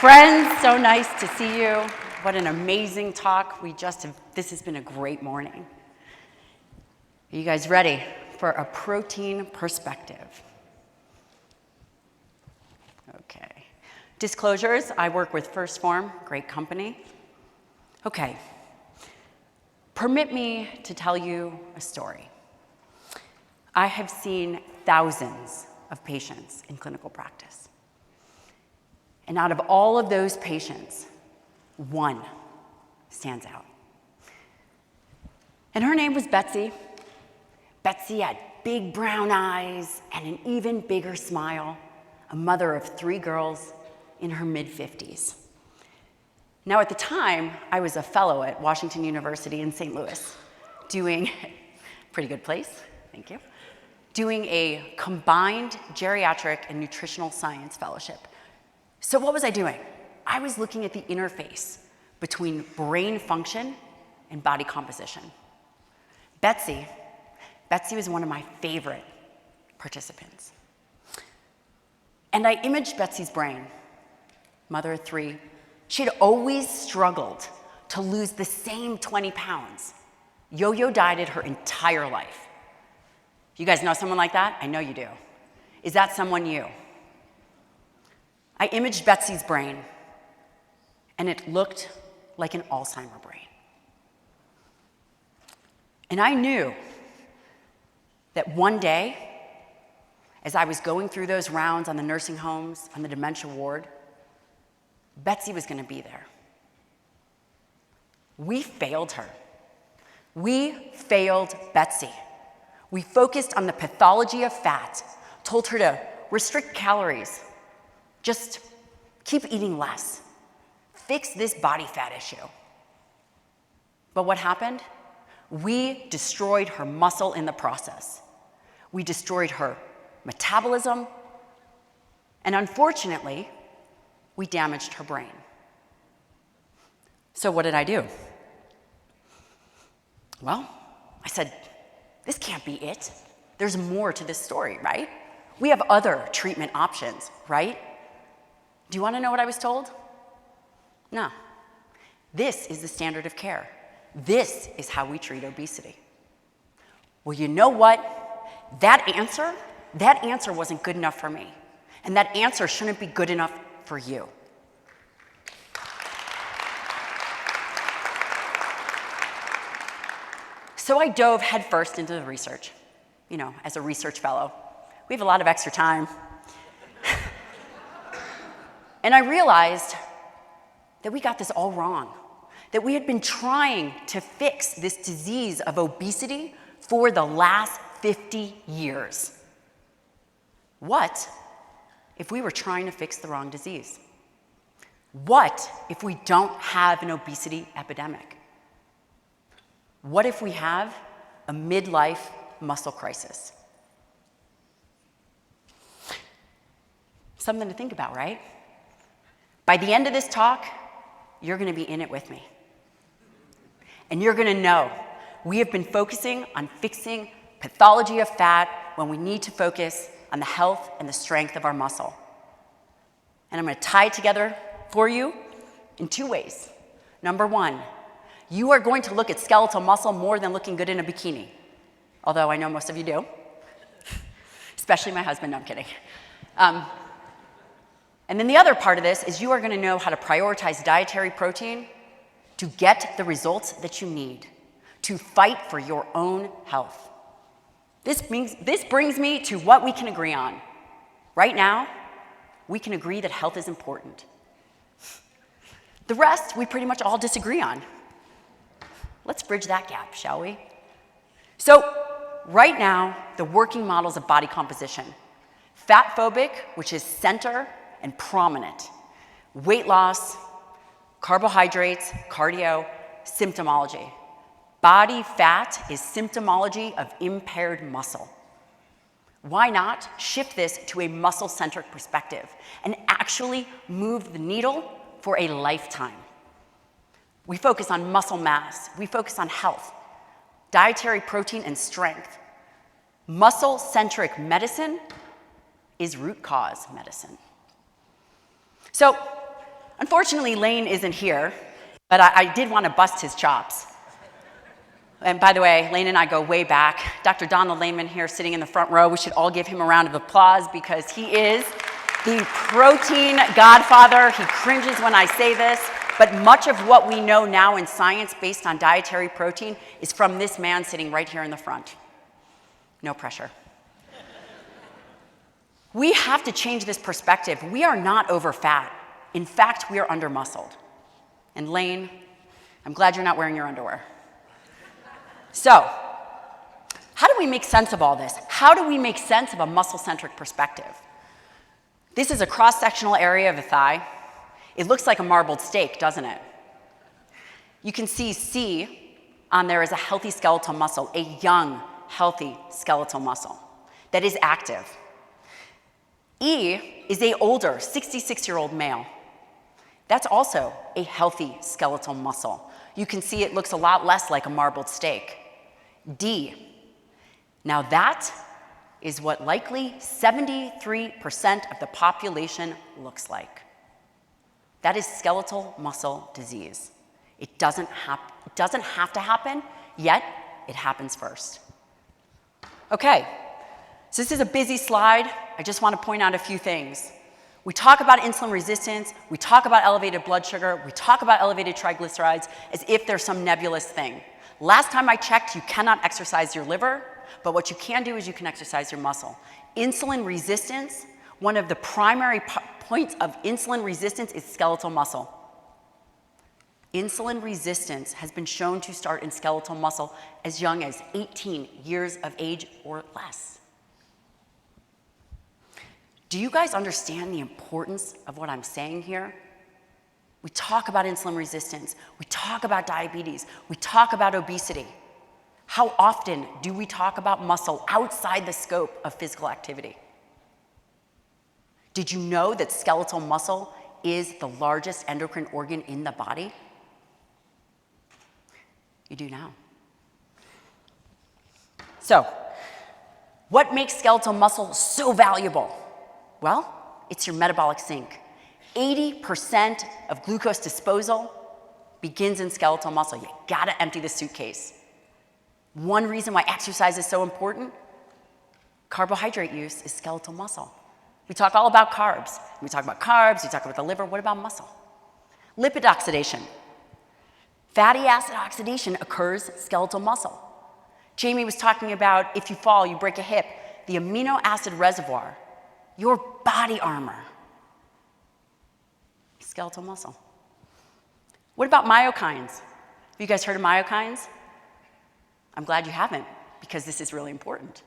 Friends, so nice to see you. What an amazing talk. This has been a great morning. Are you guys ready for a protein perspective? Okay. Disclosures, I work with First Form, great company. Okay. Permit me to tell you a story. I have seen thousands of patients in clinical practice. And out of all of those patients, one stands out. And her name was Betsy. Betsy had big brown eyes and an even bigger smile, a mother of 3 girls in her mid-50s. Now, at the time, I was a fellow at Washington University in St. Louis, doing, pretty good place, thank you, doing a combined geriatric and nutritional science fellowship. So what was I doing? I was looking at the interface between brain function and body composition. Betsy was one of my favorite participants. And I imaged Betsy's brain, mother of 3. She had always struggled to lose the same 20 pounds. Yo-yo dieted her entire life. You guys know someone like that? I know you do. Is that someone you? I imaged Betsy's brain, and it looked like an Alzheimer's brain. And I knew that one day, as I was going through those rounds on the nursing homes, on the dementia ward, Betsy was going to be there. We failed her. We failed Betsy. We focused on the pathology of fat, told her to restrict calories, just keep eating less, fix this body fat issue. But what happened? We destroyed her muscle in the process. We destroyed her metabolism, and unfortunately, we damaged her brain. So what did I do? Well, I said, this can't be it. There's more to this story, right? We have other treatment options, right? Do you want to know what I was told? No. This is the standard of care. This is how we treat obesity. Well, you know what? That answer wasn't good enough for me. And that answer shouldn't be good enough for you. So I dove headfirst into the research, as a research fellow. We have a lot of extra time. And I realized that we got this all wrong, that we had been trying to fix this disease of obesity for the last 50 years. What if we were trying to fix the wrong disease? What if we don't have an obesity epidemic? What if we have a midlife muscle crisis? Something to think about, right? By the end of this talk, you're going to be in it with me. And you're going to know we have been focusing on fixing pathology of fat when we need to focus on the health and the strength of our muscle. And I'm going to tie it together for you in 2 ways. Number 1, you are going to look at skeletal muscle more than looking good in a bikini. Although I know most of you do. Especially my husband, no, I'm kidding. And then the other part of this is you are going to know how to prioritize dietary protein to get the results that you need, to fight for your own health. This brings me to what we can agree on. Right now, we can agree that health is important. The rest, we pretty much all disagree on. Let's bridge that gap, shall we? So, right now, the working models of body composition. Fat-phobic, which is center and prominent. Weight loss, carbohydrates, cardio, symptomology. Body fat is symptomology of impaired muscle. Why not shift this to a muscle-centric perspective and actually move the needle for a lifetime? We focus on muscle mass. We focus on health, dietary protein, and strength. Muscle-centric medicine is root cause medicine. So Unfortunately, Lane isn't here, but I did want to bust his chops. And by the way, Lane and I go way back. Dr. Donald Lehman here sitting in the front row. We should all give him a round of applause because he is the protein godfather. He cringes when I say this, but much of what we know now in science based on dietary protein is from this man sitting right here in the front. No pressure. We have to change this perspective. We are not over fat. In fact, we are under muscled. And Lane, I'm glad you're not wearing your underwear. So, how do we make sense of all this? How do we make sense of a muscle-centric perspective? This is a cross-sectional area of the thigh. It looks like a marbled steak, doesn't it? You can see C on there as a healthy skeletal muscle, a young, healthy skeletal muscle that is active. E is a older, 66-year-old male. That's also a healthy skeletal muscle. You can see it looks a lot less like a marbled steak. D. Now that is what likely 73% of the population looks like. That is skeletal muscle disease. It doesn't have to happen, yet it happens first. Okay, so this is a busy slide. I just want to point out a few things. We talk about insulin resistance, we talk about elevated blood sugar, we talk about elevated triglycerides as if there's some nebulous thing. Last time I checked, you cannot exercise your liver, but what you can do is you can exercise your muscle. Insulin resistance, one of the primary points of insulin resistance is skeletal muscle. Insulin resistance has been shown to start in skeletal muscle as young as 18 years of age or less. Do you guys understand the importance of what I'm saying here? We talk about insulin resistance, we talk about diabetes, we talk about obesity. How often do we talk about muscle outside the scope of physical activity? Did you know that skeletal muscle is the largest endocrine organ in the body? You do now. So, what makes skeletal muscle so valuable? Well, it's your metabolic sink. 80% of glucose disposal begins in skeletal muscle. You gotta empty the suitcase. One reason why exercise is so important, carbohydrate use is skeletal muscle. We talk all about carbs. We talk about carbs, we talk about the liver. What about muscle? Lipid oxidation. Fatty acid oxidation occurs skeletal muscle. Jamie was talking about if you fall, you break a hip, the amino acid reservoir, your body armor, skeletal muscle. What about myokines? Have you guys heard of myokines? I'm glad you haven't, because this is really important.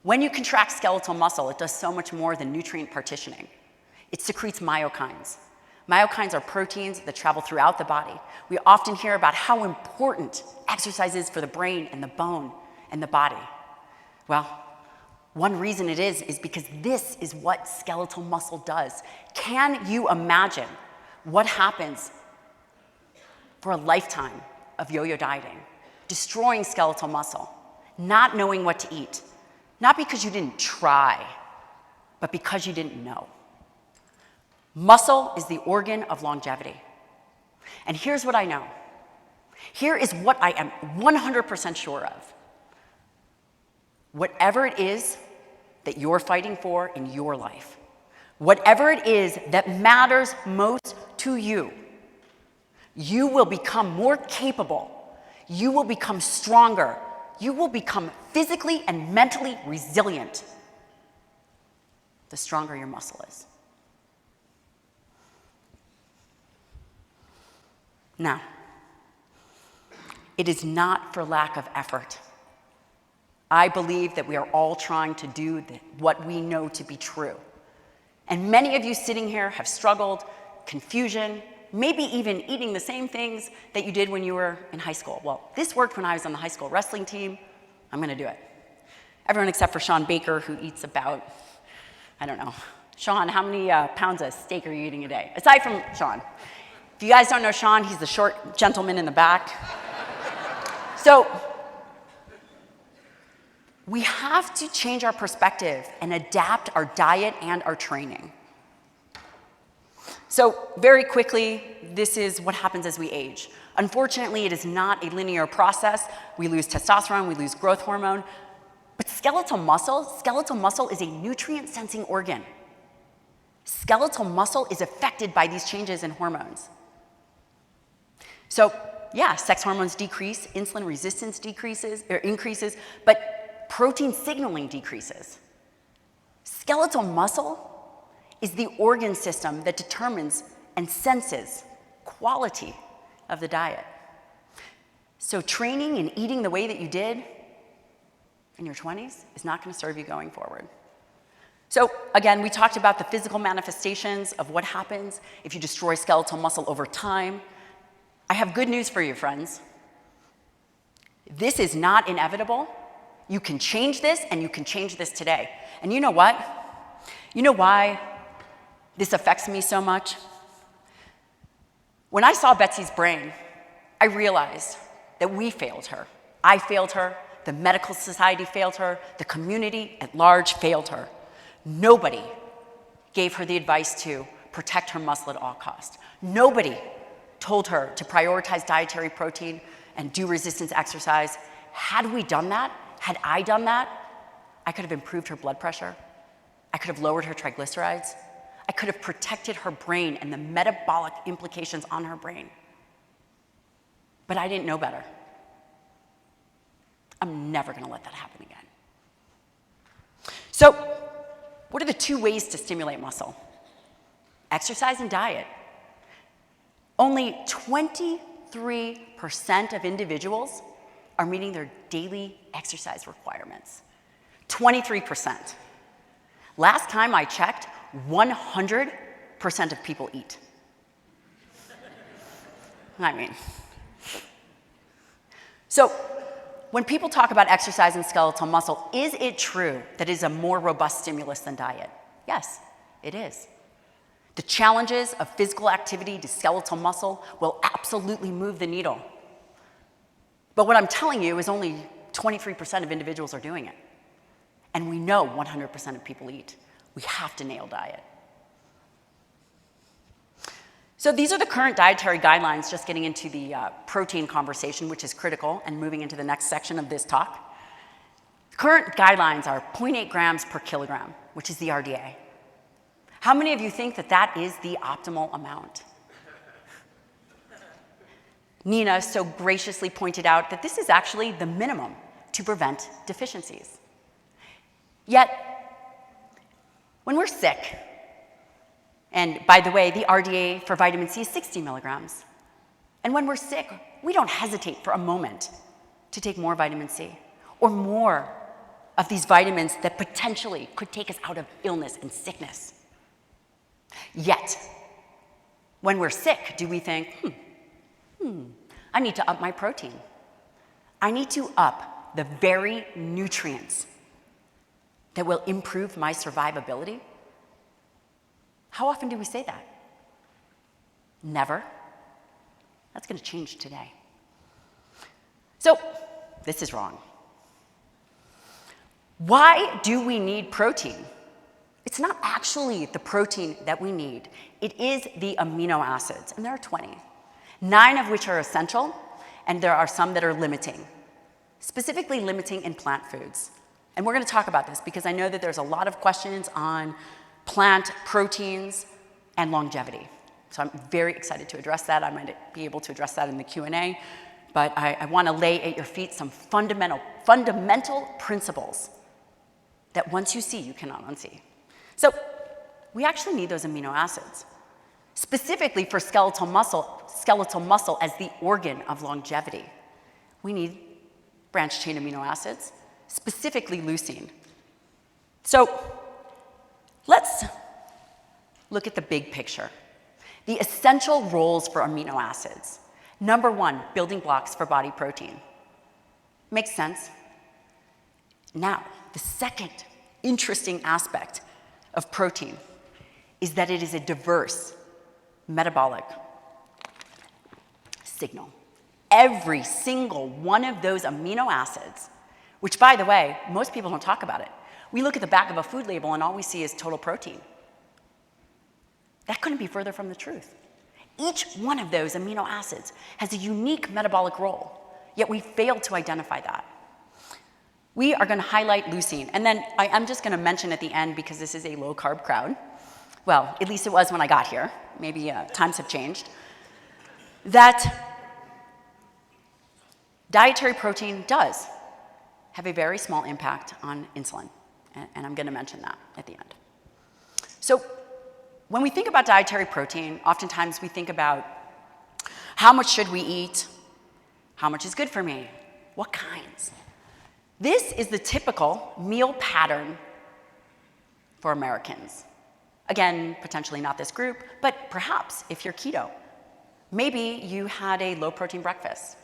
When you contract skeletal muscle, it does so much more than nutrient partitioning. It secretes myokines. Myokines are proteins that travel throughout the body. We often hear about how important exercise is for the brain and the bone and the body. Well, one reason it is because this is what skeletal muscle does. Can you imagine what happens for a lifetime of yo-yo dieting? Destroying skeletal muscle, not knowing what to eat. Not because you didn't try, but because you didn't know. Muscle is the organ of longevity. And here's what I know. Here is what I am 100% sure of. Whatever it is that you're fighting for in your life, whatever it is that matters most to you, you will become more capable, you will become stronger, you will become physically and mentally resilient the stronger your muscle is. Now, it is not for lack of effort. I believe that we are all trying to do what we know to be true. And many of you sitting here have struggled, confusion, maybe even eating the same things that you did when you were in high school. Well, this worked when I was on the high school wrestling team. I'm gonna do it. Everyone except for Sean Baker, who eats about, I don't know. Sean, how many pounds of steak are you eating a day? Aside from Sean. If you guys don't know Sean, he's the short gentleman in the back. So, we have to change our perspective and adapt our diet and our training. So very quickly, this is what happens as we age. Unfortunately, it is not a linear process. We lose testosterone, we lose growth hormone, but skeletal muscle is a nutrient-sensing organ. Skeletal muscle is affected by these changes in hormones. So yeah, sex hormones decrease, insulin resistance increases, but protein signaling decreases. Skeletal muscle is the organ system that determines and senses quality of the diet. So training and eating the way that you did in your 20s is not going to serve you going forward. So again, we talked about the physical manifestations of what happens if you destroy skeletal muscle over time. I have good news for you, friends. This is not inevitable. You can change this, and you can change this today. And you know what? You know why this affects me so much? When I saw Betsy's brain, I realized that we failed her. I failed her, the medical society failed her, the community at large failed her. Nobody gave her the advice to protect her muscle at all costs. Nobody told her to prioritize dietary protein and do resistance exercise. Had we done that, had I done that, I could have improved her blood pressure. I could have lowered her triglycerides. I could have protected her brain and the metabolic implications on her brain. But I didn't know better. I'm never going to let that happen again. So, what are the two ways to stimulate muscle? Exercise and diet. Only 23% of individuals are meeting their daily exercise requirements. 23%. Last time I checked, 100% of people eat. I mean. So, when people talk about exercise and skeletal muscle, is it true that it is a more robust stimulus than diet? Yes, it is. The challenges of physical activity to skeletal muscle will absolutely move the needle. But what I'm telling you is only 23% of individuals are doing it. And we know 100% of people eat. We have to nail diet. So these are the current dietary guidelines, just getting into the protein conversation, which is critical, and moving into the next section of this talk. Current guidelines are 0.8 grams per kilogram, which is the RDA. How many of you think that that is the optimal amount? Nina so graciously pointed out that this is actually the minimum to prevent deficiencies. Yet, when we're sick, and by the way, the RDA for vitamin C is 60 milligrams, and when we're sick, we don't hesitate for a moment to take more vitamin C or more of these vitamins that potentially could take us out of illness and sickness. Yet, when we're sick, do we think, I need to up my protein. I need to up the very nutrients that will improve my survivability? How often do we say that? Never. That's going to change today. So, this is wrong. Why do we need protein? It's not actually the protein that we need. It is the amino acids, and there are 20, 9 of which are essential, and there are some that are limiting, specifically limiting in plant foods. And we're going to talk about this because I know that there's a lot of questions on plant proteins and longevity. So I'm very excited to address that. I might be able to address that in the Q&A, but I want to lay at your feet some fundamental principles that once you see, you cannot unsee. So we actually need those amino acids, specifically for skeletal muscle as the organ of longevity. We need branched chain amino acids, specifically leucine. So let's look at the big picture. The essential roles for amino acids. Number 1, building blocks for body protein. Makes sense? Now, the second interesting aspect of protein is that it is a diverse metabolic signal. Every single one of those amino acids, which by the way, most people don't talk about it. We look at the back of a food label and all we see is total protein. That couldn't be further from the truth. Each one of those amino acids has a unique metabolic role, yet we failed to identify that. We are going to highlight leucine, and then I'm just going to mention at the end, because this is a low-carb crowd, well, at least it was when I got here, maybe times have changed, that dietary protein does have a very small impact on insulin, and I'm going to mention that at the end. So when we think about dietary protein, oftentimes we think about how much should we eat, how much is good for me, what kinds. This is the typical meal pattern for Americans. Again, potentially not this group, but perhaps if you're keto. Maybe you had a low-protein breakfast.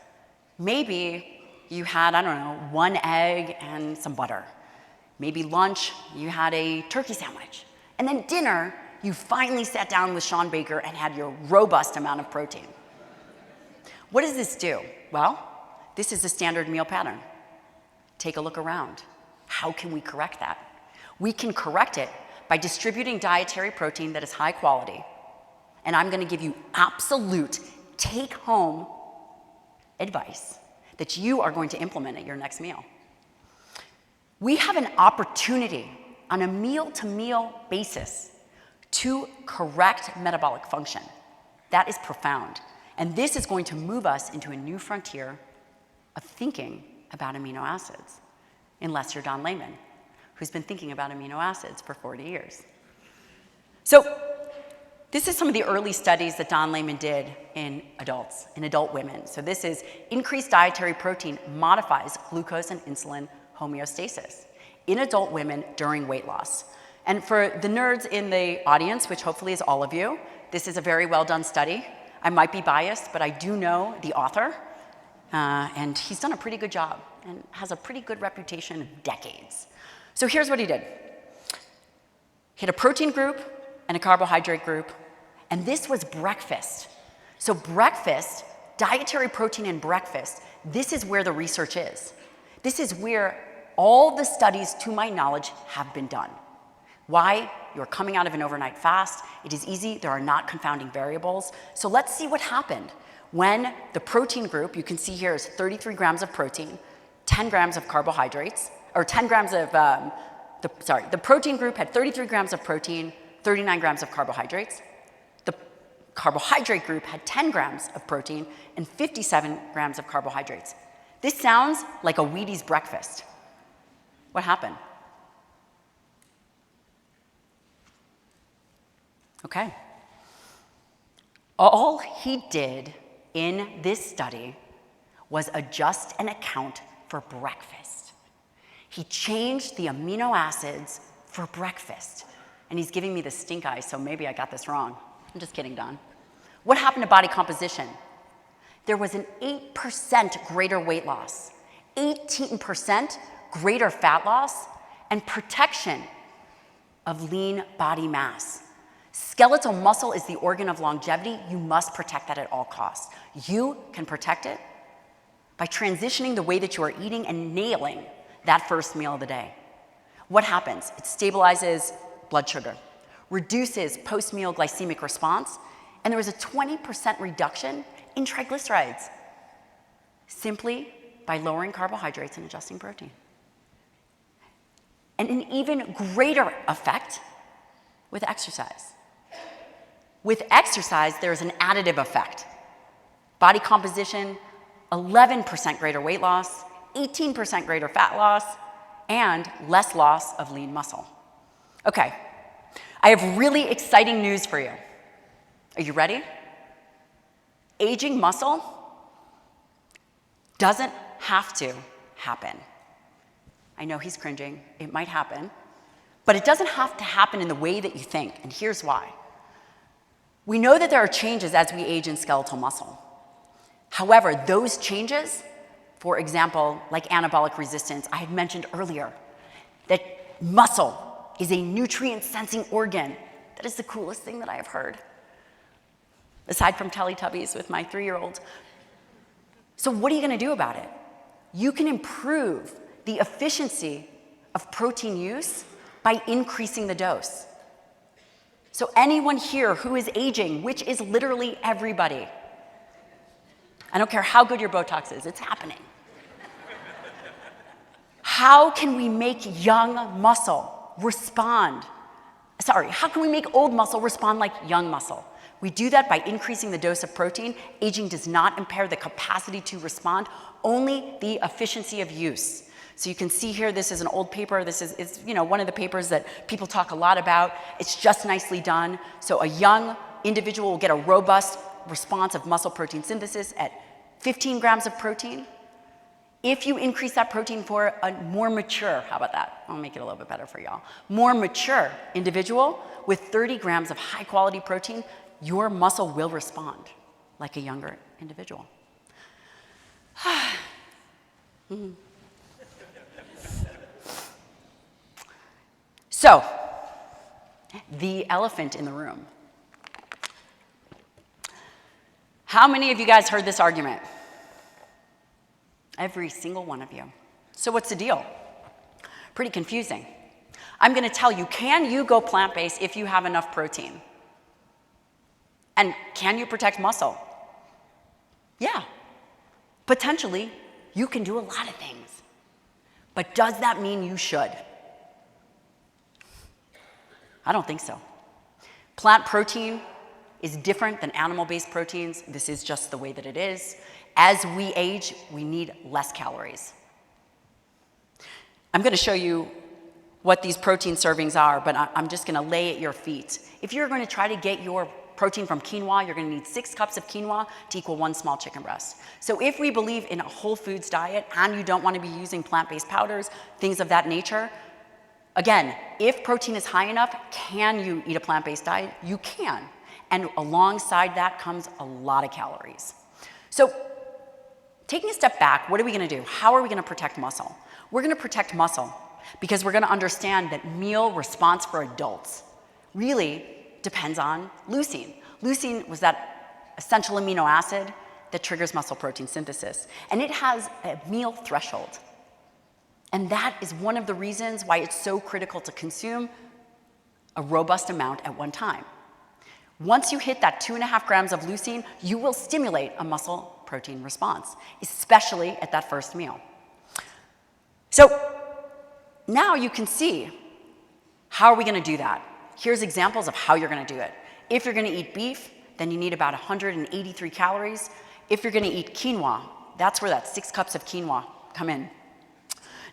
Maybe you had, I don't know, 1 egg and some butter. Maybe lunch, you had a turkey sandwich. And then dinner, you finally sat down with Sean Baker and had your robust amount of protein. What does this do? Well, this is the standard meal pattern. Take a look around. How can we correct that? We can correct it by distributing dietary protein that is high quality. And I'm going to give you absolute take-home advice that you are going to implement at your next meal. We have an opportunity on a meal-to-meal basis to correct metabolic function. That is profound. And this is going to move us into a new frontier of thinking about amino acids, unless you're Don Layman, who's been thinking about amino acids for 40 years. So this is some of the early studies that Don Layman did in adults, in adult women. So this is increased dietary protein modifies glucose and insulin homeostasis in adult women during weight loss. And for the nerds in the audience, which hopefully is all of you, this is a very well done study. I might be biased, but I do know the author, and he's done a pretty good job and has a pretty good reputation of decades. So here's what he did. He had a protein group and a carbohydrate group, and this was breakfast. So breakfast, dietary protein in breakfast, this is where the research is. This is where all the studies, to my knowledge, have been done. Why? You're coming out of an overnight fast. It is easy. There are not confounding variables. So let's see what happened when the protein group, you can see here, is 33 grams of protein, 10 grams of carbohydrates, or 10 grams of, the protein group had 33 grams of protein, 39 grams of carbohydrates. The carbohydrate group had 10 grams of protein and 57 grams of carbohydrates. This sounds like a Wheaties breakfast. What happened? Okay. All he did in this study was adjust and account for breakfast. He changed the amino acids for breakfast. And he's giving me the stink eye, so maybe I got this wrong. I'm just kidding, Don. What happened to body composition? There was an 8% greater weight loss, 18% greater fat loss, and protection of lean body mass. Skeletal muscle is the organ of longevity. You must protect that at all costs. You can protect it by transitioning the way that you are eating and nailing that first meal of the day. What happens? It stabilizes blood sugar, reduces post-meal glycemic response, and there was a 20% reduction in triglycerides simply by lowering carbohydrates and adjusting protein. And an even greater effect with exercise. With exercise, there is an additive effect. Body composition, 11% greater weight loss, 18% greater fat loss, and less loss of lean muscle. Okay, I have really exciting news for you. Are you ready? Aging muscle doesn't have to happen. I know he's cringing. It might happen. But it doesn't have to happen in the way that you think, and here's why. We know that there are changes as we age in skeletal muscle. However, those changes, for example, like anabolic resistance, I had mentioned earlier, that muscle is a nutrient-sensing organ. That is the coolest thing that I have heard, aside from Teletubbies with my 3-year-old. So what are you going to do about it? You can improve the efficiency of protein use by increasing the dose. So anyone here who is aging, which is literally everybody, I don't care how good your Botox is, it's happening. How can we make young muscle respond? Sorry, how can we make old muscle respond like young muscle? We do that by increasing the dose of protein. Aging does not impair the capacity to respond, only the efficiency of use. So you can see here, this is an old paper. This is one of the papers that people talk a lot about. It's just nicely done. So a young individual will get a robust response of muscle protein synthesis at 15 grams of protein. If you increase that protein for a more mature, how about that? I'll make it a little bit better for y'all. More mature individual with 30 grams of high quality protein, your muscle will respond like a younger individual. So, the elephant in the room. How many of you guys heard this argument? Every single one of you. So what's the deal? Pretty confusing. I'm going to tell you, can you go plant-based if you have enough protein? And can you protect muscle? Yeah. Potentially, you can do a lot of things. But does that mean you should? I don't think so. Plant protein is different than animal-based proteins. This is just the way that it is. As we age, we need less calories. I'm going to show you what these protein servings are, but I'm just going to lay at your feet. If you're going to try to get your protein from quinoa, you're going to need 6 cups of quinoa to equal 1 small chicken breast. So if we believe in a whole foods diet and you don't want to be using plant-based powders, things of that nature, again, if protein is high enough, can you eat a plant-based diet? You can. And alongside that comes a lot of calories. So taking a step back, what are we going to do? How are we going to protect muscle? We're going to protect muscle because we're going to understand that meal response for adults really depends on leucine. Leucine was that essential amino acid that triggers muscle protein synthesis. And it has a meal threshold. And that is one of the reasons why it's so critical to consume a robust amount at one time. Once you hit that 2.5 grams of leucine, you will stimulate a muscle protein response, especially at that first meal. So now you can see, how are we going to do that? Here's examples of how you're going to do it. If you're going to eat beef, then you need about 183 calories. If you're going to eat quinoa, that's where that 6 cups of quinoa come in.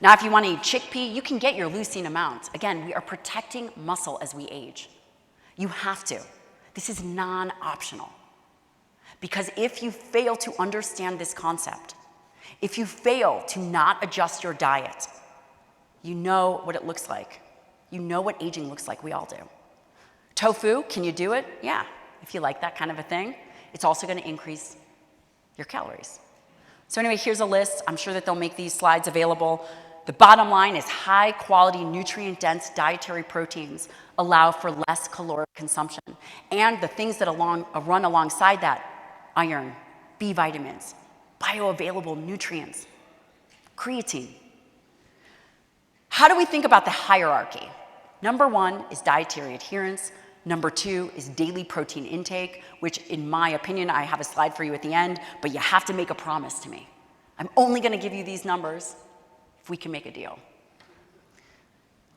Now, if you want to eat chickpea, you can get your leucine amount. Again, we are protecting muscle as we age. You have to. This is non-optional. Because if you fail to understand this concept, if you fail to not adjust your diet, you know what it looks like. You know what aging looks like. We all do. Tofu, can you do it? Yeah, if you like that kind of a thing. It's also going to increase your calories. So anyway, here's a list. I'm sure that they'll make these slides available. The bottom line is high-quality, nutrient-dense dietary proteins allow for less caloric consumption. And the things that run alongside that, iron, B vitamins, bioavailable nutrients, creatine. How do we think about the hierarchy? Number 1 is dietary adherence. Number 2 is daily protein intake, which in my opinion, I have a slide for you at the end, but you have to make a promise to me. I'm only going to give you these numbers if we can make a deal.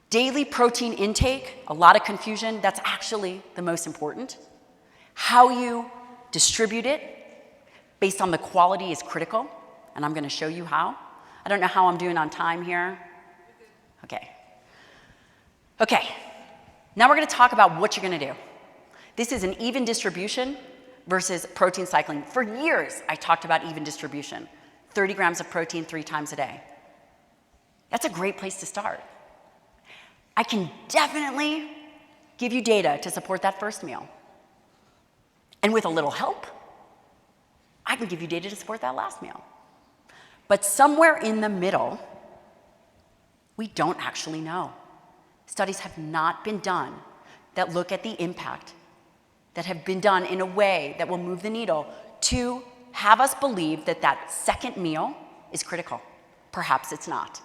Daily protein intake, a lot of confusion. That's actually the most important. How you distribute it based on the quality is critical, and I'm going to show you how. I don't know how I'm doing on time here. Okay, now we're going to talk about what you're going to do. This is an even distribution versus protein cycling. For years, I talked about even distribution, 30 grams of protein 3 times a day. That's a great place to start. I can definitely give you data to support that first meal. And with a little help, I can give you data to support that last meal. But somewhere in the middle, we don't actually know. Studies have not been done that look at the impact, that have been done in a way that will move the needle to have us believe that that second meal is critical. Perhaps it's not.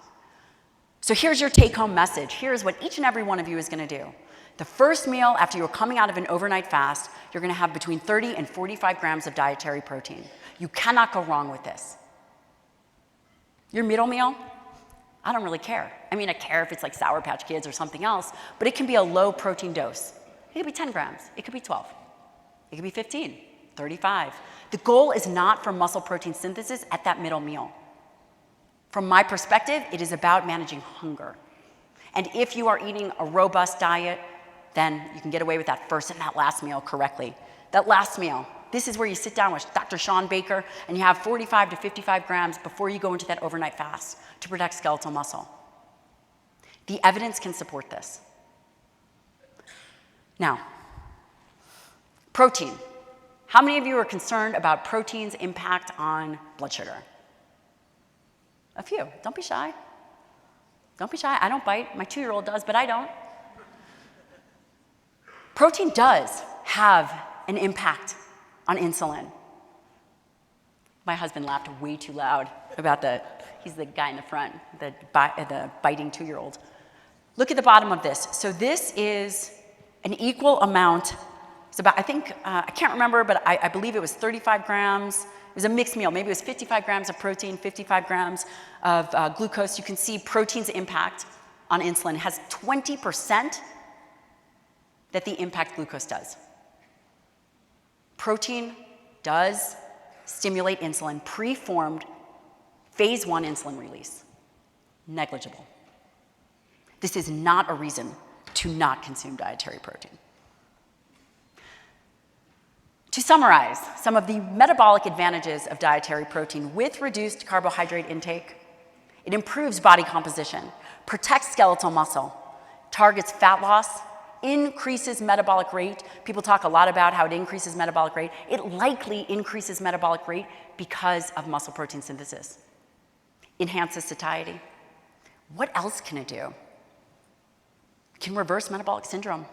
So here's your take-home message. Here's what each and every one of you is going to do. The first meal after you're coming out of an overnight fast, you're gonna have between 30 and 45 grams of dietary protein. You cannot go wrong with this. Your middle meal, I don't really care. I mean, I care if it's like Sour Patch Kids or something else, but it can be a low protein dose. It could be 10 grams, it could be 12, it could be 15, 35. The goal is not for muscle protein synthesis at that middle meal. From my perspective, it is about managing hunger. And if you are eating a robust diet, then you can get away with that first and that last meal correctly. That last meal, this is where you sit down with Dr. Sean Baker and you have 45 to 55 grams before you go into that overnight fast to protect skeletal muscle. The evidence can support this. Now, protein. How many of you are concerned about protein's impact on blood sugar? A few. Don't be shy. Don't be shy. I don't bite. My 2-year-old does, but I don't. Protein does have an impact on insulin. My husband laughed way too loud about he's the guy in the front, the biting 2-year-old. Look at the bottom of this. So this is an equal amount. It's about, I think, I can't remember, but I believe it was 35 grams. It was a mixed meal. Maybe it was 55 grams of protein, 55 grams of glucose. You can see protein's impact on insulin. It has 20% that the impact glucose does. Protein does stimulate insulin, preformed phase 1 insulin release. Negligible. This is not a reason to not consume dietary protein. To summarize some of the metabolic advantages of dietary protein with reduced carbohydrate intake, it improves body composition, protects skeletal muscle, targets fat loss, increases metabolic rate. People talk a lot about how it increases metabolic rate. It likely increases metabolic rate because of muscle protein synthesis. Enhances satiety. What else can it do? It can reverse metabolic syndrome.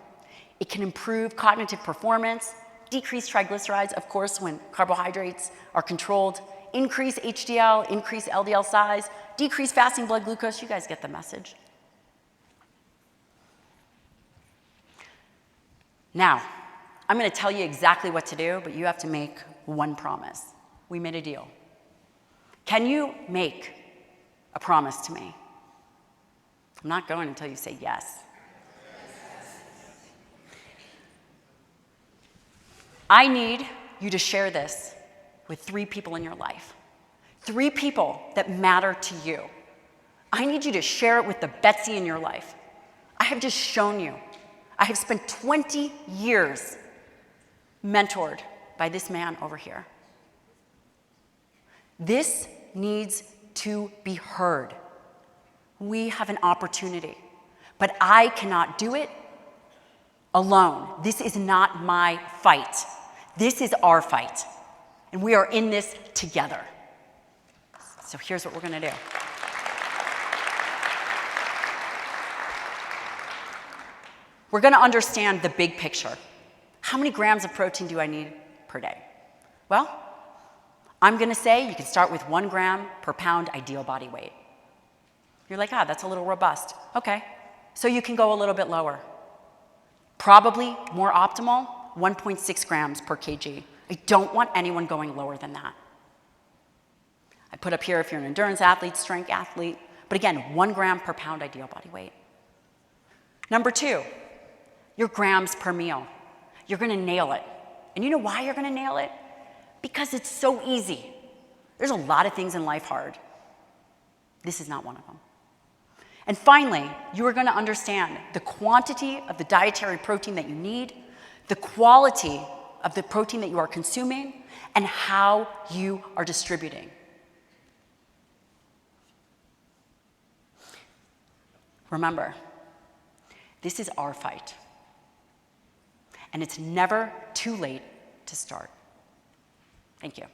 It can improve cognitive performance, decrease triglycerides, of course, when carbohydrates are controlled, increase HDL, increase LDL size, decrease fasting blood glucose. You guys get the message. Now, I'm going to tell you exactly what to do, but you have to make one promise. We made a deal. Can you make a promise to me? I'm not going until you say yes. I need you to share this with 3 people in your life. 3 people that matter to you. I need you to share it with the Betsy in your life. I have just shown you. I have spent 20 years mentored by this man over here. This needs to be heard. We have an opportunity, but I cannot do it alone. This is not my fight. This is our fight, and we are in this together. So here's what we're going to do. We're going to understand the big picture. How many grams of protein do I need per day? Well, I'm going to say you can start with 1 gram per pound ideal body weight. You're like, that's a little robust. Okay, so you can go a little bit lower. Probably more optimal, 1.6 grams per kg. I don't want anyone going lower than that. I put up here if you're an endurance athlete, strength athlete, but again, 1 gram per pound ideal body weight. Number 2, your grams per meal. You're going to nail it. And you know why you're going to nail it? Because it's so easy. There's a lot of things in life hard. This is not one of them. And finally, you are going to understand the quantity of the dietary protein that you need, the quality of the protein that you are consuming, and how you are distributing. Remember, this is our fight. And it's never too late to start. Thank you.